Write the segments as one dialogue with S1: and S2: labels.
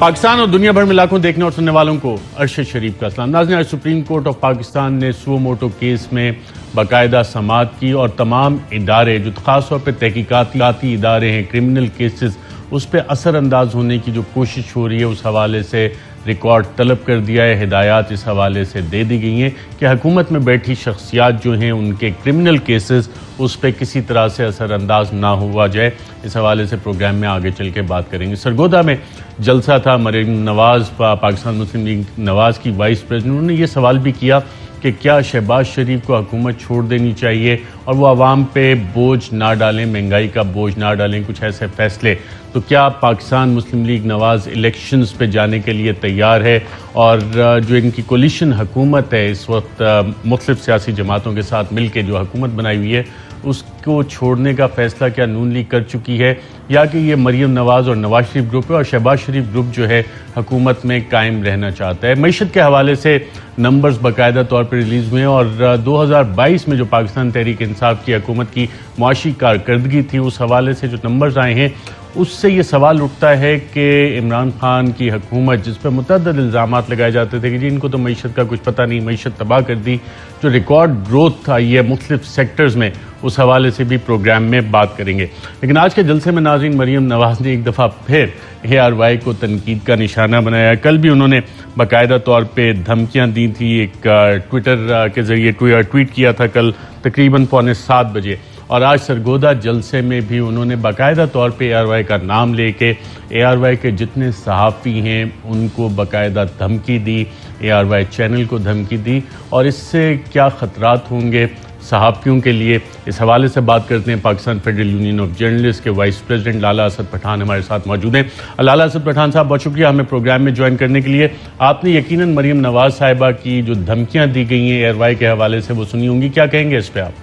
S1: پاکستان اور دنیا بھر میں لاکھوں دیکھنے اور سننے والوں کو ارشد شریف کا سلام۔ ناظرین، آج سپریم کورٹ آف پاکستان نے سو موٹو کیس میں باقاعدہ سماعت کی اور تمام ادارے جو خاص طور پہ تحقیقاتی ادارے ہیں، کرمنل کیسز، اس پہ اثر انداز ہونے کی جو کوشش ہو رہی ہے اس حوالے سے ریکارڈ طلب کر دیا ہے۔ ہدایات اس حوالے سے دے دی گئی ہیں کہ حکومت میں بیٹھی شخصیات جو ہیں ان کے کرمنل کیسز اس پہ کسی طرح سے اثر انداز نہ ہوا جائے۔ اس حوالے سے پروگرام میں آگے چل کے بات کریں گے۔ سرگودا میں جلسہ تھا، مریم نواز پاکستان مسلم لیگ نواز کی وائس پریزیڈنٹ، انہوں نے یہ سوال بھی کیا کہ کیا شہباز شریف کو حکومت چھوڑ دینی چاہیے اور وہ عوام پہ بوجھ نہ ڈالیں، مہنگائی کا بوجھ نہ ڈالیں، کچھ ایسے فیصلے۔ تو کیا پاکستان مسلم لیگ نواز الیکشنز پہ جانے کے لیے تیار ہے؟ اور جو ان کی کولیشن حکومت ہے اس وقت مختلف سیاسی جماعتوں کے ساتھ مل کے جو حکومت بنائی ہوئی ہے اس کو چھوڑنے کا فیصلہ کیا نون لیگ کر چکی ہے، یا کہ یہ مریم نواز اور نواز شریف گروپ ہے اور شہباز شریف گروپ جو ہے حکومت میں قائم رہنا چاہتا ہے؟ معیشت کے حوالے سے نمبرز باقاعدہ طور پر ریلیز ہوئے ہیں اور 2022 میں جو پاکستان تحریک انصاف کی حکومت کی معاشی کارکردگی تھی اس حوالے سے جو نمبرز آئے ہیں اس سے یہ سوال اٹھتا ہے کہ عمران خان کی حکومت جس پہ متعدد الزامات لگائے جاتے تھے کہ جی ان کو تو معیشت کا کچھ پتہ نہیں، معیشت تباہ کر دی، جو ریکارڈ گروتھ آئی ہے مختلف سیکٹرز میں، اس حوالے سے بھی پروگرام میں بات کریں گے۔ لیکن آج کے جلسے میں ناظرین مریم نواز نے ایک دفعہ پھر ARY کو تنقید کا نشانہ بنایا۔ کل بھی انہوں نے باقاعدہ طور پہ دھمکیاں دی تھی، ایک ٹویٹر کے ذریعے ٹویٹ کیا تھا کل تقریباً 7:15 بجے، اور آج سرگودا جلسے میں بھی انہوں نے باقاعدہ طور پہ ARY کا نام لے کے ARY کے جتنے صحافی ہیں ان کو باقاعدہ دھمکی دی، ARY چینل کو دھمکی دی، اور اس سے کیا خطرات ہوں گے صحافیوں کے لیے، اس حوالے سے بات کرتے ہیں۔ Pakistan federal union of journalist کے وائس پریزیڈنٹ لالا اسد پٹھان ہمارے ساتھ موجود ہیں۔ لالا اسد پٹھان صاحب، بہت شکریہ ہمیں پروگرام میں جوائن کرنے کے لیے۔ آپ نے یقیناً مریم نواز صاحبہ کی جو دھمکیاں دی گئی ہیں ARY کے حوالے سے وہ سنی ہوں گی، کیا کہیں گے اس پہ آپ؟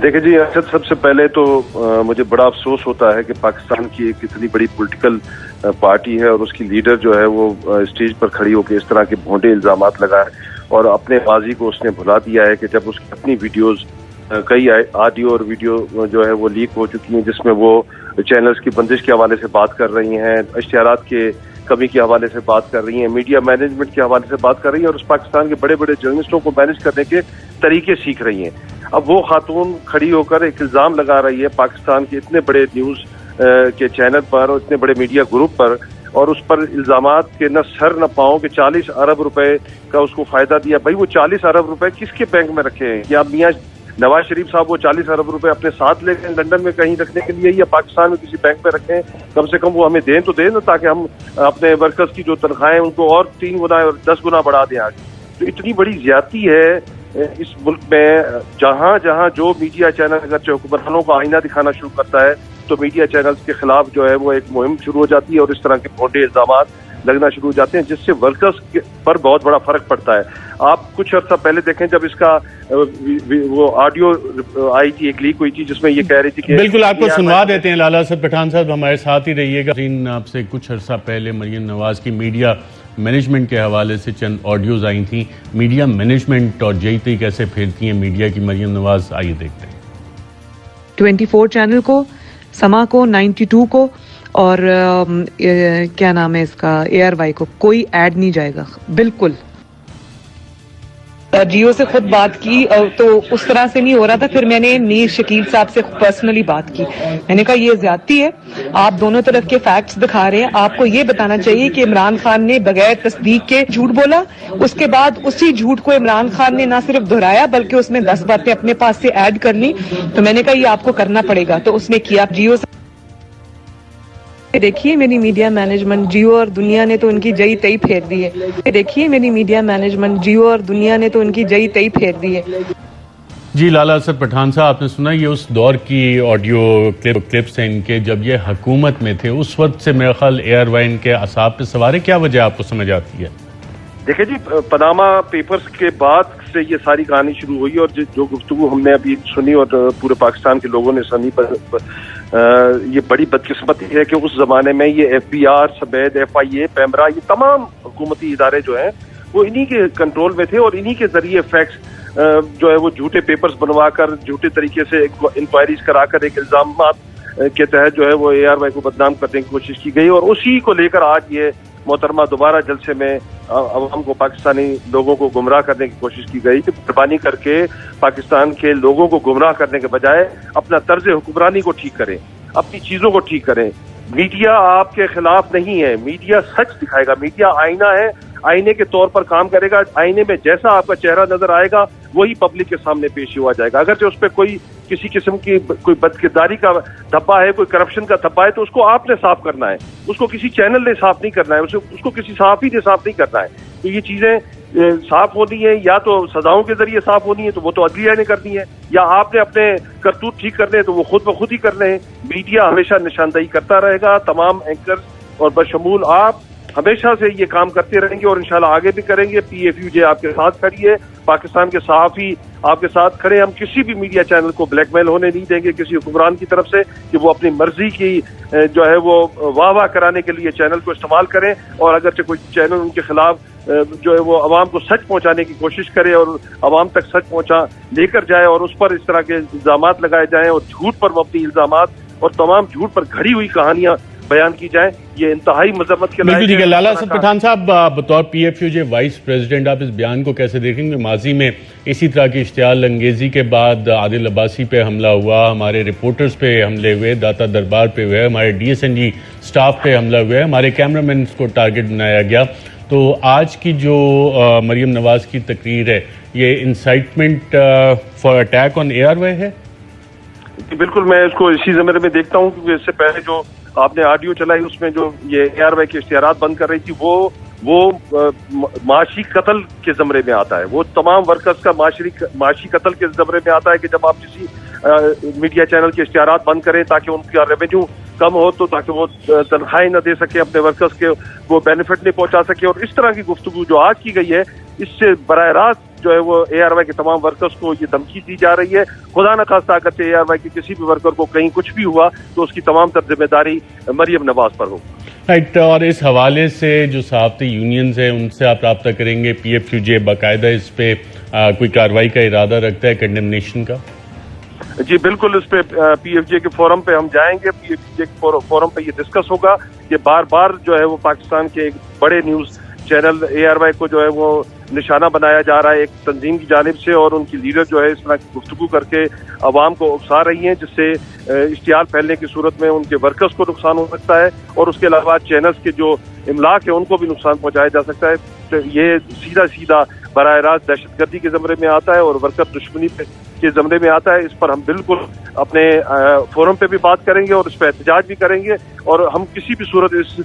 S2: دیکھیں جی ارشد، سب سے پہلے تو مجھے بڑا افسوس ہوتا ہے کہ پاکستان کی ایک اتنی بڑی پولیٹیکل پارٹی ہے اور اس کی لیڈر جو ہے وہ اسٹیج پر کھڑی ہو کے اس طرح کے بھونڈے الزامات لگائے اور اپنے ماضی کو اس نے بھلا دیا ہے کہ جب اس کی اپنی ویڈیوز کئی آڈیو اور ویڈیو جو ہے وہ لیک ہو چکی ہیں جس میں وہ چینلز کی بندش کے حوالے سے بات کر رہی ہیں، اشتہارات کے کمی کے حوالے سے بات کر رہی ہیں، میڈیا مینجمنٹ کے حوالے سے بات کر رہی ہیں اور اس پاکستان کے بڑے بڑے جرنلسٹوں کو مینج کرنے کے طریقے سیکھ رہی ہیں۔ اب وہ خاتون کھڑی ہو کر ایک الزام لگا رہی ہے پاکستان کے اتنے بڑے نیوز کے چینل پر اور اتنے بڑے میڈیا گروپ پر، اور اس پر الزامات کے نہ سر نہ پاؤں کہ 40 ارب روپے کا اس کو فائدہ دیا۔ بھائی وہ 40 ارب روپے کس کے بینک میں رکھے ہیں؟ یا میاں نواز شریف صاحب وہ 40 ارب روپے اپنے ساتھ لے گئے لنڈن میں کہیں رکھنے کے لیے، یا پاکستان میں کسی بینک پہ رکھیں؟ کم سے کم وہ ہمیں دیں تو دیں نا، تاکہ ہم اپنے ورکرز کی جو تنخواہیں ان کو اور 3 گنا اور 10 گنا بڑھا دیں آگے۔ تو اتنی بڑی زیادتی ہے اس ملک میں، جہاں جہاں جو میڈیا چینل اگرچہ حکمرانوں کا آئینہ دکھانا شروع کرتا ہے تو میڈیا چینلز کے خلاف جو ہے وہ ایک مہم شروع ہو جاتی ہے اور اس طرح کے بھونڈے الزامات لگنا شروع ہو جاتے ہیں جس سے ورکرز پر بہت بڑا فرق پڑتا ہے۔ آپ کچھ عرصہ پہلے دیکھیں جب اس کا وہ آڈیو آئی تھی، ایک لیک ہوئی تھی جس میں یہ کہہ رہی تھی کہ
S1: بالکل آپ کو سنوا دیتے ہیں۔ لالا اسد پٹھان صاحب ہمارے ساتھ ہی رہیے گا۔ آپ سے کچھ عرصہ پہلے مریم نواز کی میڈیا مینجمنٹ کے حوالے سے چند آڈیوز آئی تھیں، میڈیا مینجمنٹ اور جیتی کیسے پھیرتی ہیں میڈیا کی مریم نواز، آئیے دیکھتے ہیں۔
S3: 24 چینل کو، سما کو، 92 کو اور کیا نام ہے اس کا ARY کو کوئی ایڈ نہیں جائے گا، بالکل۔ جیو سے خود بات کی تو اس طرح سے نہیں ہو رہا تھا، پھر میں نے میر شکیل صاحب سے پرسنلی بات کی، میں نے کہا یہ زیادتی ہے، آپ دونوں طرف کے فیکٹس دکھا رہے ہیں، آپ کو یہ بتانا چاہیے کہ عمران خان نے بغیر تصدیق کے جھوٹ بولا، اس کے بعد اسی جھوٹ کو عمران خان نے نہ صرف دہرایا بلکہ اس میں 10 باتیں اپنے پاس سے ایڈ کر لی، تو میں نے کہا یہ آپ کو کرنا پڑے گا، تو اس نے کیا۔ جیو دیکھیے میری میڈیا مینجمنٹ، جیو اور دنیا نے تو ان کی جئی تئی پھیر دی ہے، دیکھیے میری میڈیا مینجمنٹ، جیو اور دنیا نے تو ان کی جئی تئی پھیر دی ہے۔
S1: جی لالا اسد پٹھان صاحب، آپ نے سنا یہ اس دور کی آڈیو کلپس ہیں ان کے جب یہ حکومت میں تھے، اس وقت سے میرا خیال ARY ان کے اعصاب پہ سوار ہے، کیا وجہ آپ کو سمجھ آتی ہے؟
S2: دیکھیں جی پاناما پیپرز کے بعد سے یہ ساری کہانی شروع ہوئی اور جو گفتگو ہم نے ابھی سنی اور پورے پاکستان کے لوگوں نے سنی، یہ بڑی بدقسمتی ہے کہ اس زمانے میں یہ FBR، سبید، FIA، پیمرا، یہ تمام حکومتی ادارے جو ہیں وہ انہی کے کنٹرول میں تھے اور انہی کے ذریعے فیکٹس جو ہے وہ جھوٹے پیپرز بنوا کر جھوٹے طریقے سے انکوائریز کرا کر ایک الزامات کے تحت جو ہے وہ ARY کو بدنام کرنے کی کوشش کی گئی، اور اسی کو لے کر آج یہ محترمہ دوبارہ جلسے میں عوام کو، پاکستانی لوگوں کو گمراہ کرنے کی کوشش کی گئی کہ مہربانی کر کے پاکستان کے لوگوں کو گمراہ کرنے کے بجائے اپنا طرز حکمرانی کو ٹھیک کریں، اپنی چیزوں کو ٹھیک کریں۔ میڈیا آپ کے خلاف نہیں ہے، میڈیا سچ دکھائے گا، میڈیا آئینہ ہے، آئینے کے طور پر کام کرے گا، آئینے میں جیسا آپ کا چہرہ نظر آئے گا وہی پبلک کے سامنے پیش ہوا جائے گا۔ اگرچہ اس پہ کوئی کسی قسم کی کوئی بدکرداری کا دھبا ہے، کوئی کرپشن کا دھبا ہے، تو اس کو آپ نے صاف کرنا ہے، اس کو کسی چینل نے صاف نہیں کرنا ہے، اس کو کسی صحافی نے صاف نہیں کرنا ہے۔ تو یہ چیزیں صاف ہونی ہے، یا تو سزاؤں کے ذریعے صاف ہونی ہے تو وہ تو عدلیہ نے کرنی ہے، یا آپ نے اپنے کرتوت ٹھیک کرنے ہیں تو وہ خود بخود ہی کرنے ہیں۔ میڈیا ہمیشہ نشاندہی کرتا رہے گا، تمام اینکرز اور بشمول آپ ہمیشہ سے یہ کام کرتے رہیں گے اور انشاءاللہ آگے بھی کریں گے۔ PFUJ آپ کے ساتھ کھڑی ہے، پاکستان کے صحافی آپ کے ساتھ کھڑے ہیں۔ ہم کسی بھی میڈیا چینل کو بلیک میل ہونے نہیں دیں گے کسی حکمران کی طرف سے کہ وہ اپنی مرضی کی جو ہے وہ واہ واہ کرانے کے لیے چینل کو استعمال کریں، اور اگرچہ کوئی چینل ان کے خلاف جو ہے وہ عوام کو سچ پہنچانے کی کوشش کرے اور عوام تک سچ پہنچا لے کر جائے اور اس پر اس طرح کے الزامات لگائے جائیں اور جھوٹ پر مبنی الزامات اور تمام جھوٹ پر گھڑی ہوئی کہانیاں بیان کی جائیں، یہ انتہائی مذمت کے لائق ہے۔
S1: بالکل، لالہ اسد پٹھان صاحب، بطور PFUJ وائس پریزیڈنٹ آپ اس بیان کو کیسے دیکھیں گے؟ ماضی میں اسی طرح کی اشتعال انگیزی کے بعد عادل عباسی پہ حملہ ہوا، ہمارے رپورٹرز پہ حملے ہوئے، داتا دربار پہ ہوئے، ہمارے DSNG سٹاف پہ حملہ ہوئے، ہمارے کیمرامینز کو ٹارگٹ بنایا گیا۔ تو آج کی جو مریم نواز کی تقریر ہے، یہ incitement for attack on ARY ہے؟
S2: بالکل، میں اس کو اسی زمرے میں دیکھتا ہوں، کیونکہ اس سے پہلے جو آپ نے آڈیو چلائی اس میں جو یہ ARY کے اشتہارات بند کر رہی تھی وہ معاشی قتل کے زمرے میں آتا ہے، وہ تمام ورکرز کا معاشی قتل کے زمرے میں آتا ہے کہ جب آپ کسی میڈیا چینل کے اشتہارات بند کریں تاکہ ان کا ریونیو کم ہو، تو تاکہ وہ تنخواہیں نہ دے سکے اپنے ورکرز کے، وہ بینیفٹ نہیں پہنچا سکے، اور اس طرح کی گفتگو جو آج کی گئی ہے اس سے براہ راست جو ہے وہ ARY کے تمام ورکرز کو یہ دھمکی دی جا رہی ہے۔ خدا نخواستہ اگر سے ARY کے کسی بھی ورکر کو کہیں کچھ بھی ہوا تو اس کی تمام تر ذمہ داری مریم نواز پر ہو۔
S1: رائٹ، اور اس حوالے سے جو صحافتی یونینز ہیں ان سے آپ رابطہ کریں گے؟ PFUJ باقاعدہ اس پہ کوئی کارروائی کا ارادہ رکھتا ہے، کنڈمنیشن کا؟
S2: جی بالکل، اس پہ PFJ کے فورم پہ ہم جائیں گے، PFJ کے فورم پہ یہ ڈسکس ہوگا کہ بار بار جو ہے وہ پاکستان کے ایک بڑے نیوز چینل ARY کو جو ہے وہ نشانہ بنایا جا رہا ہے ایک تنظیم کی جانب سے، اور ان کی لیڈر جو ہے اس طرح کی گفتگو کر کے عوام کو اکسا رہی ہیں، جس سے اشتعال پھیلنے کی صورت میں ان کے ورکرز کو نقصان ہو سکتا ہے، اور اس کے علاوہ چینلز کے جو املاک ہے ان کو بھی نقصان پہنچایا جا سکتا ہے۔ تو یہ سیدھا براہ راست دہشت گردی کے زمرے میں آتا ہے اور ورکر دشمنی کے زمرے میں آتا ہے۔ اس پر ہم بالکل اپنے فورم پہ بھی بات کریں گے اور اس پہ احتجاج بھی کریں گے، اور ہم کسی بھی صورت اس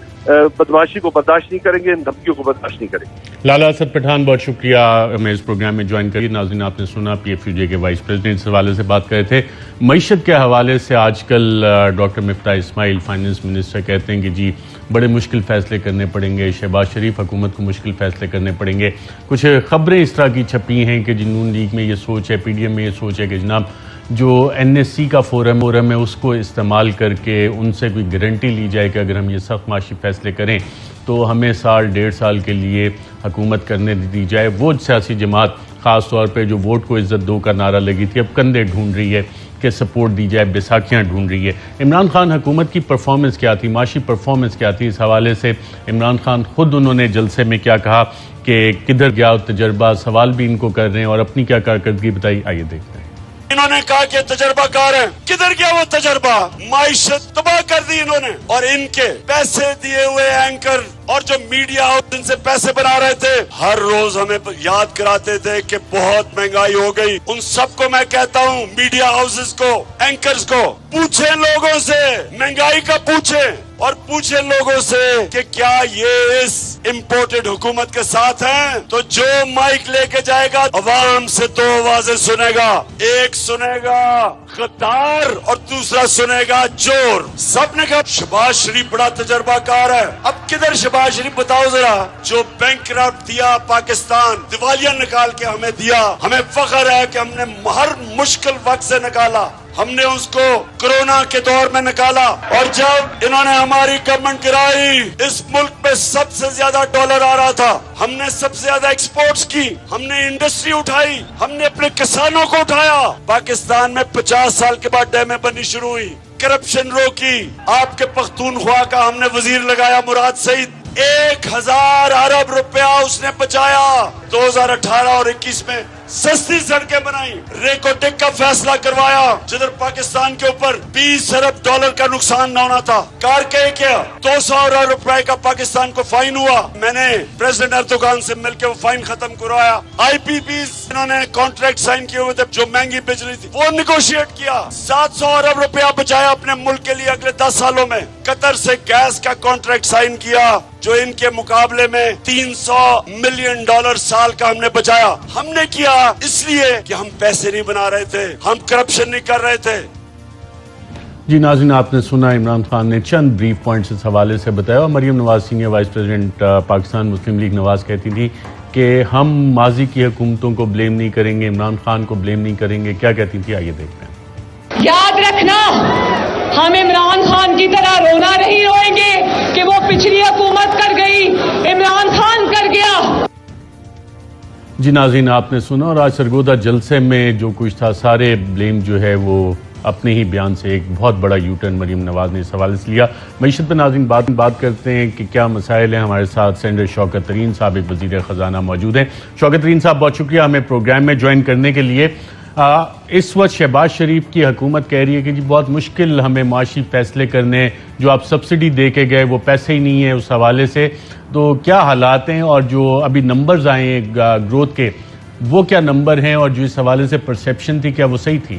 S2: بدماشی کو برداشت نہیں کریں گے، ان دھمکیوں کو برداشت نہیں کریں گے۔
S1: لالہ اسد پٹھان، بہت شکریہ ہمیں اس پروگرام میں جوائن کریے۔ ناظرین، آپ نے سنا PFUJ کے وائس پریزیڈنٹ اس حوالے سے بات کرے تھے۔ معیشت کے حوالے سے آج کل ڈاکٹر مفتاح اسماعیل فائنانس منسٹر کہتے ہیں کہ جی بڑے مشکل فیصلے کرنے پڑیں گے، شہباز شریف حکومت کو مشکل فیصلے کرنے پڑیں گے۔ کچھ خبریں اس طرح کی چھپی ہیں کہ نون لیگ میں یہ سوچ ہے، PDM میں یہ سوچ ہے کہ جناب جو NSC کا فورم ہے اس کو استعمال کر کے ان سے کوئی گارنٹی لی جائے کہ اگر ہم یہ سخت معاشی فیصلے کریں تو ہمیں سال 1.5 سال کے لیے حکومت کرنے دی جائے۔ وہ سیاسی جماعت خاص طور پہ جو ووٹ کو عزت دو کا نعرہ لگی تھی، اب کندھے ڈھونڈ رہی ہے کہ سپورٹ دی جائے، بیساکھیاں ڈھونڈ رہی ہے۔ عمران خان حکومت کی پرفارمنس کیا تھی، معاشی پرفارمنس کیا تھی؟ اس حوالے سے عمران خان خود انہوں نے جلسے میں کیا کہا کہ کدھر گیا تجربہ، سوال بھی ان کو کر رہے ہیں اور اپنی کیا کارکردگی بتائی، آئیے دیکھتے ہیں۔
S4: انہوں نے کہا کہ تجربہ کار ہیں، کدھر گیا وہ تجربہ؟ معیشت تباہ کر دی انہوں نے، اور ان کے پیسے دیے ہوئے اینکر اور جو میڈیا ہاؤس ان سے پیسے بنا رہے تھے ہر روز ہمیں یاد کراتے تھے کہ بہت مہنگائی ہو گئی۔ ان سب کو میں کہتا ہوں، میڈیا ہاؤسز کو، اینکرز کو، پوچھیں لوگوں سے مہنگائی کا، پوچھیں اور پوچھیں لوگوں سے کہ کیا یہ اس امپورٹڈ حکومت کے ساتھ ہیں؟ تو جو مائک لے کے جائے گا عوام سے 2 آوازیں سنے گا، ایک سنے گا غدار اور دوسرا سنے گا چور۔ سب نے کہا شہباز شریف بڑا تجربہ کار ہے۔ اب کدھر شہباز شریف بتاؤ ذرا، جو بینک کرپٹ دیا پاکستان، دیوالیہ نکال کے ہمیں دیا، ہمیں فخر ہے کہ ہم نے ہر مشکل وقت سے نکالا، ہم نے اس کو کورونا کے دور میں نکالا، اور جب انہوں نے ہماری گورنمنٹ گرائی اس ملک میں سب سے زیادہ ڈالر آ رہا تھا، ہم نے سب سے زیادہ ایکسپورٹس کی، ہم نے انڈسٹری اٹھائی، ہم نے اپنے کسانوں کو اٹھایا۔ پاکستان میں 50 سال کے بعد ڈیمیں بننی شروع ہوئی، کرپشن روکی. آپ کے پختونخوا کا ہم نے وزیر لگایا مراد سعید, 1000 ارب روپیہ اس نے بچایا. 2018 اور 21 میں سستی سڑکیں بنائی, ریکوٹیک کا فیصلہ کروایا جدھر پاکستان کے اوپر 20 ارب ڈالر کا نقصان نہ ہونا تھا. کار کیا 200 ارب روپے کا پاکستان کو فائن ہوا, میں نے پریزیڈنٹ اردوغان سے مل کے وہ فائن ختم کروایا. آئی پی پی انہوں نے کانٹریکٹ سائن کیے ہوئے تھے جو مہنگی بجلی تھی وہ نیگوشیٹ کیا. 700 ارب روپیہ بچایا اپنے ملک کے لیے اگلے 10 سالوں میں. قطر سے گیس کا کانٹریکٹ سائن کیا جو ان کے مقابلے میں $300 ملین سال کا ہم نے بچایا. ہم نے کیا اس لیے کہ ہم پیسے نہیں بنا رہے تھے, ہم کرپشن نہیں کر رہے تھے.
S1: جی ناظرین, آپ نے سنا عمران خان نے چند بریف پوائنٹس اس حوالے سے بتایا. اور Maryam Nawaz senior vice president Pakistan مسلم لیگ نواز کہتی تھی کہ ہم ماضی کی حکومتوں کو بلیم نہیں کریں گے, عمران خان کو بلیم نہیں کریں گے. کیا کہتی تھی, آئیے دیکھتے ہیں.
S5: یاد رکھنا, ہم عمران خان کی طرح رونا نہیں روئیں گے کہ وہ پچھلی حکومت کر گئی, عمران خان کر گیا.
S1: جی ناظرین, آپ نے سنا. اور آج سرگودا جلسے میں جو کچھ تھا سارے بلیم جو ہے وہ اپنے ہی بیان سے ایک بہت بڑا یو ٹرن مریم نواز نے اس حوالے سے لیا. معیشت پہ ناظرین بات کرتے ہیں کہ کیا مسائل ہیں. ہمارے ساتھ سینیٹر شوکت ترین صاحب وزیر خزانہ موجود ہیں. شوکت ترین صاحب بہت شکریہ ہمیں پروگرام میں جوائن کرنے کے لیے. اس وقت شہباز شریف کی حکومت کہہ رہی ہے کہ جی بہت مشکل ہمیں معاشی فیصلے کرنے, جو آپ سبسڈی دے کے گئے وہ پیسے ہی نہیں ہیں اس حوالے سے. تو کیا حالات ہیں, اور جو ابھی نمبرز آئے ہیں گروتھ کے وہ کیا نمبر ہیں, اور جو اس حوالے سے پرسیپشن تھی کیا وہ صحیح تھی؟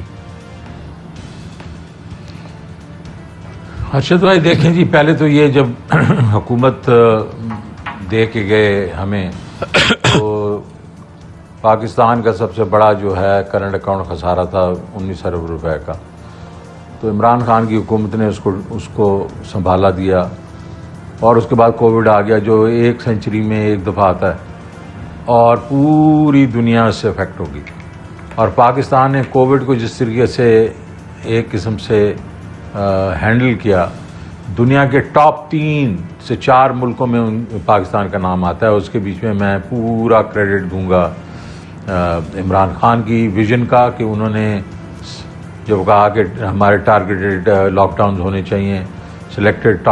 S6: ارشد بھائی دیکھیں جی, پہلے تو یہ جب حکومت دے کے گئے ہمیں تو پاکستان کا سب سے بڑا جو ہے کرنٹ اکاؤنٹ خسارہ تھا 19 ارب روپے کا. تو عمران خان کی حکومت نے اس کو سنبھالا دیا, اور اس کے بعد کووڈ آ گیا جو 1 سینچری میں ایک دفعہ آتا ہے, اور پوری دنیا اس سے افیکٹ ہوگی. اور پاکستان نے کووڈ کو جس طریقے سے ایک قسم سے ہینڈل کیا, دنیا کے ٹاپ 3 سے 4 ملکوں میں پاکستان کا نام آتا ہے. اس کے بیچ میں پورا کریڈٹ دوں گا عمران خان کی ویژن کا, کہ انہوں نے جب کہا کہ ہمارے ٹارگیٹڈ لاک ڈاؤنز ہونے چاہیے, سلیکٹڈ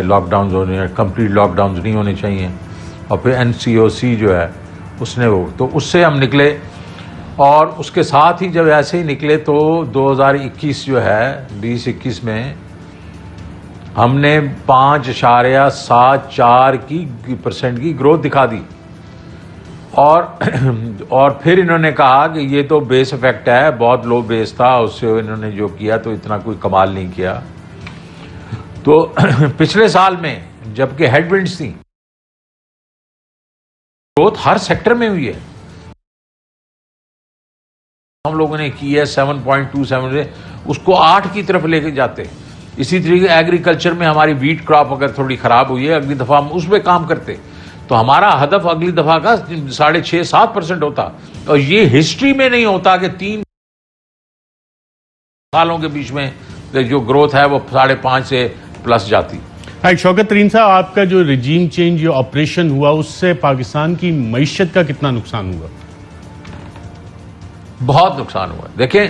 S6: لاک ڈاؤنز ہونے, کمپلیٹ لاک ڈاؤنز نہیں ہونے چاہیے. اور پھر NCOC جو ہے اس نے وہ, تو اس سے ہم نکلے. اور اس کے ساتھ ہی جب ایسے ہی نکلے تو 2021 جو ہے 2021 میں ہم نے 5.74% کی گروتھ دکھا دی. اور پھر انہوں نے کہا کہ یہ تو بیس افیکٹ ہے, بہت لو بیس تھا, اس سے انہوں نے جو کیا تو اتنا کوئی کمال نہیں کیا. تو پچھلے سال میں جبکہ ہیڈ ونڈز تھیں, گروتھ ہر سیکٹر میں ہوئی ہے. ہم لوگوں نے کی ہے 7.27 سے اس کو 8 کی طرف لے کے جاتے. اسی طریقے ایگریکلچر میں ہماری ویٹ کراپ اگر تھوڑی خراب ہوئی ہے, اگلی دفعہ ہم اس پہ کام کرتے تو ہمارا ہدف اگلی دفعہ کا 6.5-7% ہوتا. اور یہ ہسٹری میں نہیں ہوتا کہ 3 سالوں کے بیچ میں جو گروتھ ہے وہ 5.5 سے پلس جاتی.
S1: شوکت ترین صاحب, آپ کا جو رجیم چینج جو آپریشن ہوا اس سے پاکستان کی معیشت کا کتنا نقصان ہوا؟
S6: بہت نقصان ہوا. دیکھیں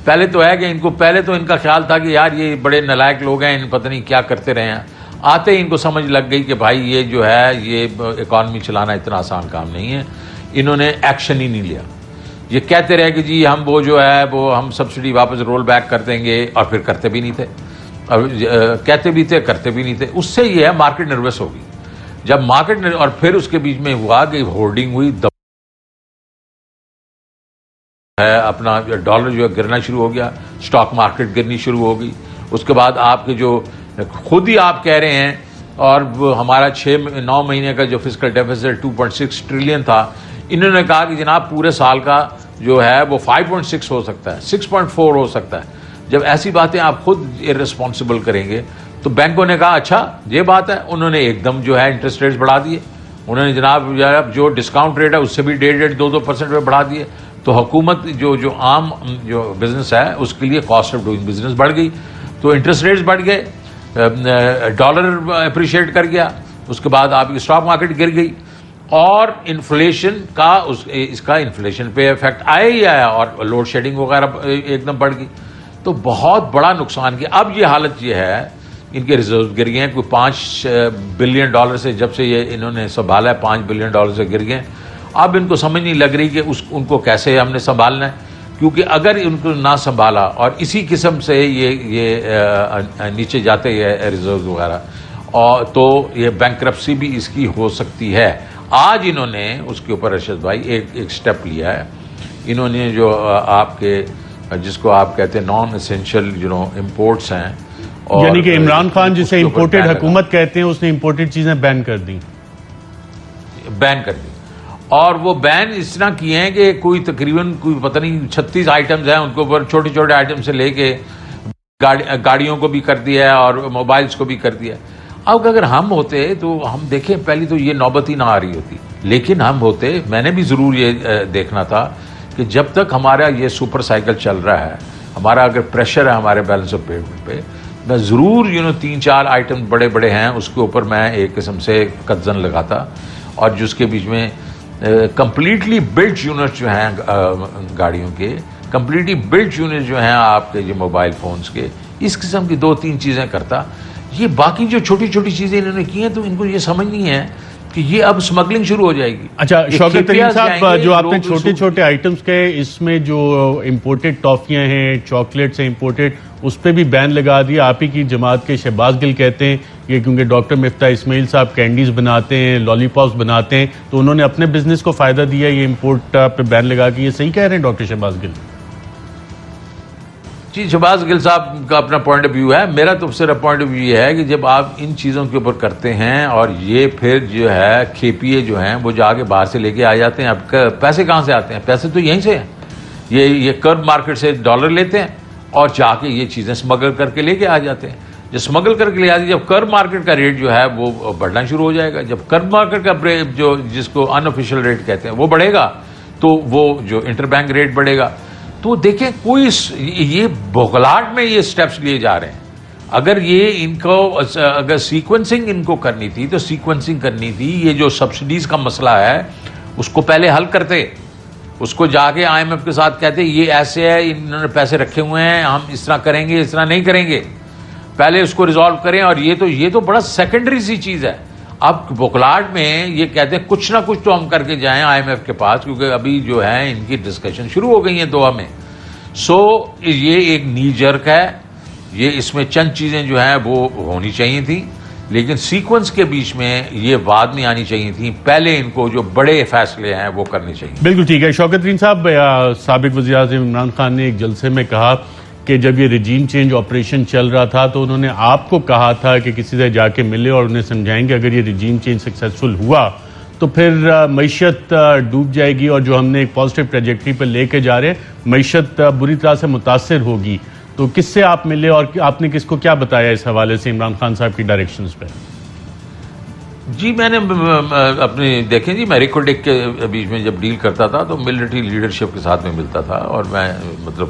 S6: پہلے تو ہے کہ پہلے تو ان کا خیال تھا کہ یار یہ بڑے نالائق لوگ ہیں, ان پتہ نہیں کیا کرتے رہے ہیں. آتے ہی ان کو سمجھ لگ گئی کہ بھائی یہ جو ہے یہ اکانومی چلانا اتنا آسان کام نہیں ہے. انہوں نے ایکشن ہی نہیں لیا. یہ کہتے رہے کہ جی ہم وہ جو ہے وہ ہم سبسڈی واپس رول بیک کر دیں گے, اور پھر کرتے بھی نہیں تھے. کہتے بھی تھے کرتے بھی نہیں تھے. اس سے یہ ہے مارکیٹ نروس ہوگی. جب مارکیٹ, اور پھر اس کے بیچ میں ہوا کہ ہورڈنگ ہوئی, ہے اپنا ڈالر جو ہے گرنا شروع ہو گیا, سٹاک مارکیٹ گرنی شروع ہو گئی. اس کے بعد آپ کے جو خود ہی آپ کہہ رہے ہیں, اور ہمارا 9 مہینے کا جو فسکل ڈیفیسٹ 2.6 ٹریلین تھا, انہوں نے کہا کہ جناب پورے سال کا جو ہے وہ 5.6 ہو سکتا ہے, 6.4 ہو سکتا ہے. جب ایسی باتیں آپ خود ارسپانسبل کریں گے تو بینکوں نے کہا اچھا یہ بات ہے. انہوں نے ایک دم جو ہے انٹرسٹ ریٹس بڑھا دیے. انہوں نے جناب جو ڈسکاؤنٹ ریٹ ہے اس سے بھی 1.5-2% پہ بڑھا دیے. تو حکومت جو عام جو بزنس ہے اس کے لیے کاسٹ آف ڈوئنگ بزنس بڑھ گئی. تو انٹرسٹ ریٹس بڑھ گئے, ڈالر اپریشیٹ کر گیا, اس کے بعد آپ کی اسٹاک مارکیٹ گر گئی, اور انفلیشن کا اس کا انفلیشن پہ افیکٹ آیا ہی آیا, اور لوڈ شیڈنگ وغیرہ ایک دم بڑھ گئی. تو بہت بڑا نقصان کیا. اب یہ حالت یہ ہے ان کے ریزرو گر گئے ہیں, کوئی $5 بلین سے جب سے یہ انہوں نے سنبھالا ہے $5 بلین سے گر گئے. اب ان کو سمجھ نہیں لگ رہی کہ ان کو کیسے ہم نے سنبھالنا ہے, کیونکہ اگر ان کو نہ سنبھالا اور اسی قسم سے یہ نیچے جاتے ہیں ریزرو وغیرہ, اور تو یہ بینکرپسی بھی اس کی ہو سکتی ہے. آج انہوں نے اس کے اوپر ارشد بھائی ایک سٹیپ لیا ہے. انہوں نے جو آپ کے جس کو آپ کہتے ہیں نان اسینشل امپورٹس ہیں,
S1: یعنی کہ عمران خان جسے امپورٹڈ حکومت کہتے ہیں, اس نے امپورٹڈ چیزیں بین کر دی.
S6: اور وہ بین اس طرح کیے ہیں کہ کوئی تقریباً کوئی پتہ نہیں 36 آئٹمز ہیں, ان کے اوپر چھوٹے چھوٹے آئٹم سے لے کے گاڑیوں کو بھی کر دیا ہے اور موبائلز کو بھی کر دیا. اب اگر ہم ہوتے تو ہم دیکھیں, پہلی تو یہ نوبت ہی نہ آ رہی ہوتی, لیکن ہم ہوتے, میں نے بھی ضرور یہ دیکھنا تھا کہ جب تک ہمارا یہ سپر سائیکل چل رہا ہے, ہمارا اگر پریشر ہے ہمارے بیلنس آف پیمنٹ پہ, میں ضرور 3-4 آئٹم بڑے بڑے ہیں اس کے اوپر میں ایک قسم سے قدزن لگاتا, اور جس کے بیچ میں کمپلیٹلی بلٹ یونٹ جو ہیں گاڑیوں کے, کمپلیٹلی بلٹ یونٹ جو ہیں آپ کے یہ موبائل فونز کے, اس قسم کی 2-3 چیزیں کرتا. یہ باقی جو چھوٹی چھوٹی چیزیں انہوں نے کی ہیں تو ان کو یہ سمجھ نہیں ہے کہ یہ اب اسمگلنگ شروع ہو جائے گی.
S1: اچھا شوکت ترین صاحب, جو آپ نے چھوٹے چھوٹے آئٹمز کہے, اس میں جو امپورٹڈ ٹافیاں ہیں, چاکلیٹس ہیں امپورٹڈ, اس پہ بھی بین لگا دیا. آپ ہی کی جماعت کے شہباز گل کہتے ہیں یہ کیونکہ ڈاکٹر مفتاح اسماعیل صاحب کینڈیز بناتے ہیں, لالی پاپس بناتے ہیں, تو انہوں نے اپنے بزنس کو فائدہ دیا یہ امپورٹ پہ بین لگا کے. یہ صحیح کہہ رہے ہیں ڈاکٹر شہباز گل؟
S6: جی, شہباز گل صاحب کا اپنا پوائنٹ آف ویو ہے. میرا تو صرف پوائنٹ آف ویو یہ ہے کہ جب آپ ان چیزوں کے اوپر کرتے ہیں اور یہ پھر جو ہے کھیپیے جو ہیں وہ جا کے باہر سے لے کے آ جاتے ہیں. اب پیسے کہاں سے آتے ہیں؟ پیسے تو یہیں سے ہیں. یہ کرب مارکیٹ سے ڈالر لیتے ہیں اور جا کے یہ چیزیں اسمگل کر کے لے کے آ جاتے ہیں. جب اسمگل کر کے لے آتے ہیں, جب کرب مارکیٹ کا ریٹ جو ہے وہ بڑھنا شروع ہو جائے گا. جب کرب مارکیٹ کا جو جس کو ان آفیشیل ریٹ کہتے ہیں وہ بڑھے گا تو وہ جو انٹر بینک ریٹ بڑھے گا. تو دیکھیں کوئی یہ بغلاٹ میں یہ سٹیپس لیے جا رہے ہیں. اگر یہ ان کو اگر سیکوینسنگ ان کو کرنی تھی تو سیکوینسنگ کرنی تھی. یہ جو سبسڈیز کا مسئلہ ہے اس کو پہلے حل کرتے, اس کو جا کے IMF کے ساتھ کہتے یہ ایسے ہے, انہوں نے پیسے رکھے ہوئے ہیں, ہم اس طرح کریں گے, اس طرح نہیں کریں گے. پہلے اس کو ریزالو کریں. اور یہ تو بڑا سیکنڈری سی چیز ہے. اب بکلاٹ میں یہ کہتے ہیں کچھ نہ کچھ تو ہم کر کے جائیں IMF کے پاس, کیونکہ ابھی جو ہے ان کی ڈسکشن شروع ہو گئی ہیں دوحہ میں. یہ ایک نی جرک ہے. یہ اس میں چند چیزیں جو ہیں وہ ہونی چاہیے تھیں, لیکن سیکوینس کے بیچ میں یہ بعد میں آنی چاہیے تھیں. پہلے ان کو جو بڑے فیصلے ہیں وہ کرنے چاہیے.
S1: بالکل ٹھیک ہے. شوکت ترین صاحب, سابق وزیر اعظم عمران خان نے ایک جلسے میں کہا کہ جب یہ رجیم چینج آپریشن چل رہا تھا تو انہوں نے آپ کو کہا تھا کہ کسی سے جا کے ملے اور انہیں سمجھائیں کہ اگر یہ رجیم چینج سکسیسفل ہوا تو پھر معیشت ڈوب جائے گی, اور جو ہم نے ایک پازیٹیو ٹریجیکٹری پہ لے کے جا رہے ہیں معیشت بری طرح سے متاثر ہوگی. تو کس سے آپ ملے اور آپ نے کس کو کیا بتایا اس حوالے سے عمران خان صاحب کی ڈائریکشنز پہ؟
S6: جی میں نے اپنے دیکھیں جی, میں ریکوڈک کے بیچ میں جب ڈیل کرتا تھا تو ملٹری لیڈرشپ کے ساتھ میں ملتا تھا, اور میں مطلب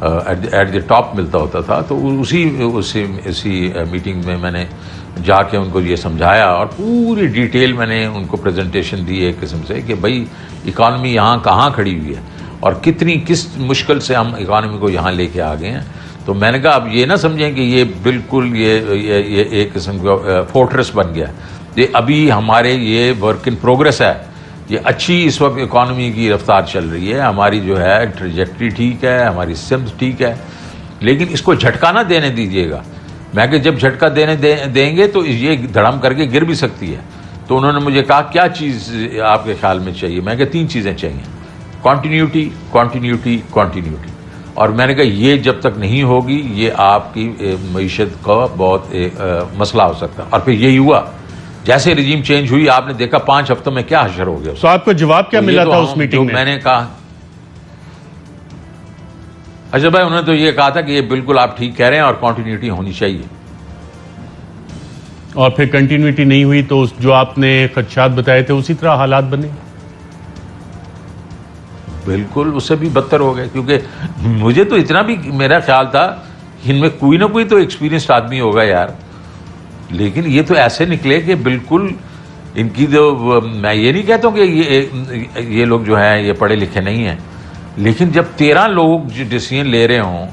S6: ایٹ دی ٹاپ ملتا ہوتا تھا. تو اسی میٹنگ میں نے جا کے ان کو یہ سمجھایا اور پوری ڈیٹیل میں نے ان کو پریزنٹیشن دی ایک قسم سے کہ بھائی اکانومی یہاں کہاں کھڑی ہوئی ہے اور کس مشکل سے ہم اکانومی کو یہاں لے کے آ گئے ہیں. تو میں نے کہا اب یہ نہ سمجھیں کہ یہ بالکل یہ ایک قسم کا فورٹریس بن گیا. یہ ابھی ہمارے یہ ورک ان پروگرس ہے. یہ اچھی اس وقت اکانومی کی رفتار چل رہی ہے, ہماری جو ہے ٹریجیکٹری ٹھیک ہے, ہماری سمت ٹھیک ہے, لیکن اس کو جھٹکا نہ دینے دیجیے گا. میں کہ جب جھٹکا دیں گے تو یہ دھڑم کر کے گر بھی سکتی ہے. تو انہوں نے مجھے کہا کیا چیز آپ کے خیال میں چاہیے؟ میں کہ 3 چیزیں چاہیے, کنٹینیوٹی, کنٹینیوٹی, کنٹینیوٹی. اور میں نے کہا یہ جب تک نہیں ہوگی یہ آپ کی معیشت کا بہت مسئلہ ہو سکتا ہے. اور پھر یہی ہوا, جیسے رجیم چینج ہوئی آپ نے دیکھا 5 ہفتوں میں کیا حشر ہو گیا.
S1: تو آپ کو جواب کیا ملا تھا اس میٹنگ میں؟
S6: میں نے کہا اچھا بھائی, انہوں نے تو یہ کہا تھا کہ یہ بالکل آپ ٹھیک کہہ رہے ہیں اور کنٹینیوٹی ہونی چاہیے.
S1: اور پھر کنٹینیوٹی نہیں ہوئی تو جو آپ نے خدشات بتائے تھے اسی طرح حالات بنے؟
S6: بالکل اس سے بھی بدتر ہو گئے, کیونکہ مجھے تو اتنا بھی میرا خیال تھا ان میں کوئی نہ کوئی تو ایکسپیرینسڈ آدمی ہوگا یار, لیکن یہ تو ایسے نکلے کہ بالکل ان کی جو, میں یہ نہیں کہتا ہوں کہ یہ لوگ جو ہیں یہ پڑھے لکھے نہیں ہیں, لیکن جب 13 لوگ جو ڈیسیژن لے رہے ہوں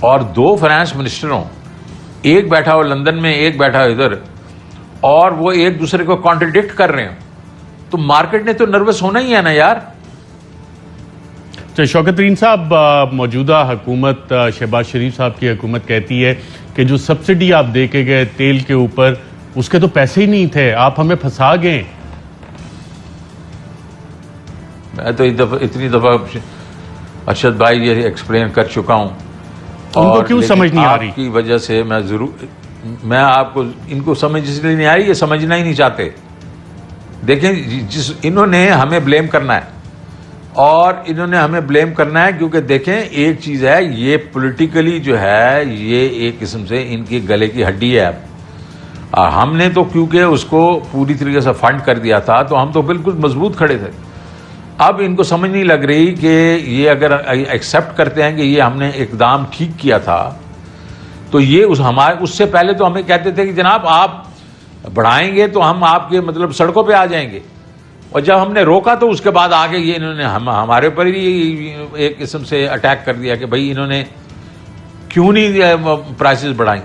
S6: اور 2 فائنانس منسٹر ہوں, ایک بیٹھا ہو لندن میں, ایک بیٹھا ہو ادھر, اور وہ ایک دوسرے کو کانٹرڈکٹ کر رہے ہوں, تو مارکیٹ نے تو نروس ہونا ہی ہے نا یار.
S1: شوکت ترین صاحب, موجودہ حکومت شہباز شریف صاحب کی حکومت کہتی ہے کہ جو سبسڈی آپ دے کے گئے تیل کے اوپر, اس کے تو پیسے ہی نہیں تھے, آپ ہمیں پھنسا گئے.
S6: میں تو اتنی دفعہ ارشد بھائی یہ ایکسپلین کر چکا ہوں,
S1: ان کو کیوں سمجھ نہیں آ رہی؟
S6: آپ کی وجہ سے میں آپ کو, ان کو سمجھ اس لیے نہیں آ رہی, یہ سمجھنا ہی نہیں چاہتے. دیکھیں انہوں نے ہمیں بلیم کرنا ہے, اور انہوں نے ہمیں بلیم کرنا ہے کیونکہ دیکھیں ایک چیز ہے, یہ پولیٹیکلی جو ہے یہ ایک قسم سے ان کی گلے کی ہڈی ہے. اب ہم نے تو کیونکہ اس کو پوری طریقے سے فنڈ کر دیا تھا تو ہم تو بالکل مضبوط کھڑے تھے. اب ان کو سمجھ نہیں لگ رہی کہ یہ اگر ایکسیپٹ کرتے ہیں کہ یہ ہم نے اقدام ٹھیک کیا تھا, تو یہ اس سے پہلے تو ہمیں کہتے تھے کہ جناب آپ بڑھائیں گے تو ہم آپ کے مطلب سڑکوں پہ آ جائیں گے, اور جب ہم نے روکا تو اس کے بعد آگے یہ انہوں نے ہمارے اوپر ہی ایک قسم سے اٹیک کر دیا کہ بھائی انہوں نے کیوں نہیں پرائسز بڑھائیں.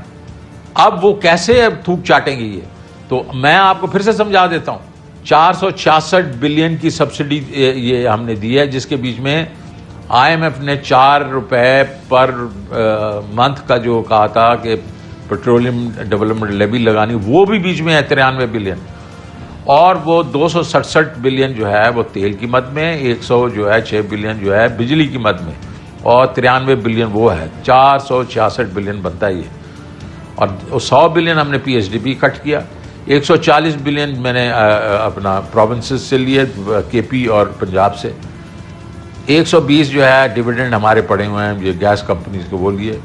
S6: اب وہ کیسے تھوک چاٹیں گے یہ, تو میں آپ کو پھر سے سمجھا دیتا ہوں. 466 بلین کی سبسڈی یہ ہم نے دی ہے, جس کے بیچ میں آئی ایم ایف نے 4 روپے پر منتھ کا جو کہا تھا کہ پیٹرولیم ڈیولپمنٹ لیوی لگانی, وہ بھی بیچ میں ہے 93 بلین, اور وہ 267 بلین جو ہے وہ تیل کی مد میں, 106 بلین جو ہے بجلی کی مد میں, اور 93 بلین وہ ہے, 466 بلین بنتا ہے یہ. اور 100 بلین ہم نے پی ایس ڈی پی کٹ کیا, 140 بلین میں نے اپنا پروونسز سے لیے, کے پی اور پنجاب سے, 120 جو ہے ڈیویڈنڈ ہمارے پڑے ہوئے ہیں یہ گیس کمپنیز کو وہ لیے,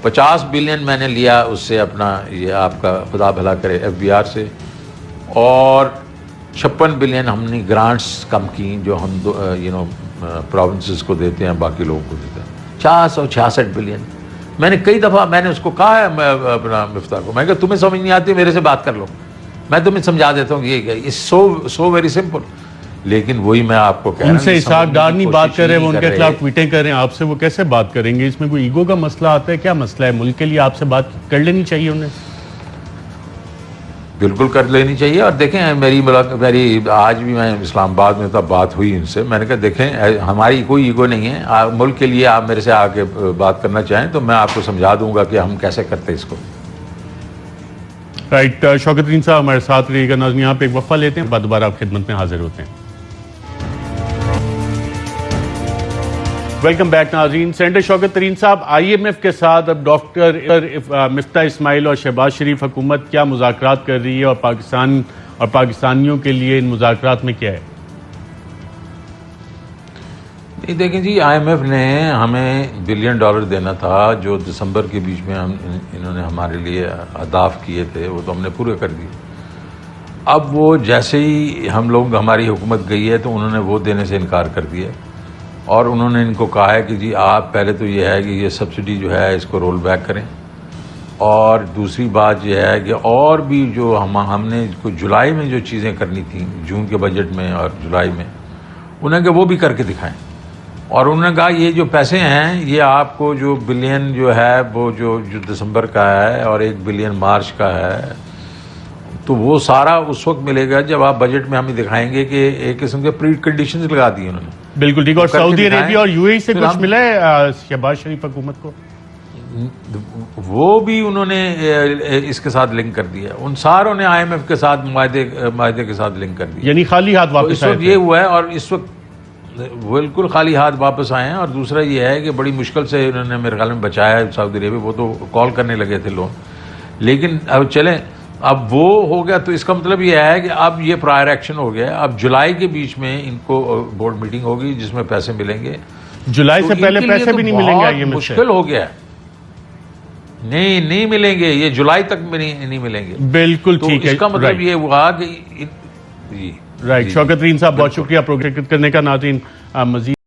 S6: 50 بلین میں نے لیا اس سے اپنا یہ آپ کا خدا بھلا کرے ایف بی آر سے, اور 56 بلین ہم نے گرانٹس کم کی جو ہم پروونسز کو دیتے ہیں, باقی لوگوں کو دیتے ہیں. 466 بلین میں نے کئی دفعہ میں نے اس کو کہا ہے اپنا مفتاح کو, میں کہ تمہیں سمجھ نہیں آتی میرے سے بات کر لو, میں تمہیں سمجھا دیتا ہوں کہ یہ سو ویری سمپل. لیکن وہی میں آپ کو کہہ رہا ہوں,
S1: ان سے اسحاق ڈار نہیں بات کر رہے, وہ ان کے خلاف ٹویٹیں کر رہے ہیں, آپ سے وہ کیسے بات کریں گے؟ اس میں کوئی ایگو کا مسئلہ آتا ہے, کیا مسئلہ ہے؟ ملک کے لیے آپ سے بات کر لینی چاہیے انہیں.
S6: بالکل کر لینی چاہیے. اور دیکھیں میری آج بھی میں اسلام آباد میں تھا, بات ہوئی ان سے, میں نے کہا دیکھیں ہماری کوئی ایگو نہیں ہے, ملک کے لیے آپ میرے سے آ کے بات کرنا چاہیں تو میں آپ کو سمجھا دوں گا کہ ہم کیسے کرتے اس کو.
S1: رائٹ, شوکت ترین صاحب ہمارے ساتھ رہیے گا. ناظرین یہاں پہ ایک وقفہ لیتے ہیں, بعد دوبارہ آپ خدمت میں حاضر ہوتے ہیں. ویلکم بیک ناظرین. سینیٹر شوکت ترین صاحب, آئی ایم ایف کے ساتھ اب ڈاکٹر مفتاح اسماعیل اور شہباز شریف حکومت کیا مذاکرات کر رہی ہے, اور پاکستان اور پاکستانیوں کے لیے ان مذاکرات میں کیا ہے؟
S6: دیکھیں جی, آئی ایم ایف نے ہمیں $1 بلین دینا تھا جو دسمبر کے بیچ میں انہوں نے ہمارے لیے اہداف کیے تھے, وہ تو ہم نے پورے کر دیے. اب وہ جیسے ہی ہم لوگ ہماری حکومت گئی ہے تو انہوں نے وہ دینے سے انکار کر دیا, اور انہوں نے ان کو کہا ہے کہ جی آپ پہلے تو یہ ہے کہ یہ سبسڈی جو ہے اس کو رول بیک کریں, اور دوسری بات یہ ہے کہ اور بھی جو ہم نے جولائی میں جو چیزیں کرنی تھیں جون کے بجٹ میں اور جولائی میں, انہیں کہ وہ بھی کر کے دکھائیں. اور انہوں نے کہا یہ جو پیسے ہیں یہ آپ کو جو $1 بلین جو ہے وہ جو دسمبر کا ہے اور $1 بلین مارچ کا ہے, تو وہ سارا اس وقت ملے گا جب آپ بجٹ میں ہمیں دکھائیں گے کہ ایک قسم کے پری کنڈیشنز لگا دی انہوں نے.
S1: بالکل ٹھیک. اور سعودی عربیہ اور یو اے ای سے کچھ ملا ہے شہباز شریف حکومت کو؟
S6: وہ بھی انہوں نے اس کے ساتھ لنک کر دیا, ان ساروں نے آئی ایم ایف کے ساتھ معاہدے کے ساتھ لنک کر دیا.
S1: یعنی خالی ہاتھ واپس
S6: آئے. اس وقت یہ ہوا ہے, اور اس وقت بالکل خالی ہاتھ واپس آئے ہیں. اور دوسرا یہ ہے کہ بڑی مشکل سے انہوں نے میرے خیال میں بچایا سعودی عربیہ, وہ تو کال کرنے لگے تھے لوگ. لیکن اب چلیں, اب وہ ہو گیا, تو اس کا مطلب یہ ہے کہ اب یہ پرائر ایکشن ہو گیا. اب جولائی کے بیچ میں ان کو بورڈ میٹنگ ہوگی جس میں پیسے ملیں گے.
S1: جولائی سے پہلے پیسے بھی نہیں ملیں گے؟ یہ
S6: مشکل ہو گیا, نہیں ملیں گے, یہ جولائی تک نہیں ملیں گے.
S1: بالکل ٹھیک ہے.
S6: اس کا مطلب یہ ہوا کہ
S1: رائٹ. شوکت ترین صاحب بہت شکریہ پروگرام کرنے کا. ناظرین مزید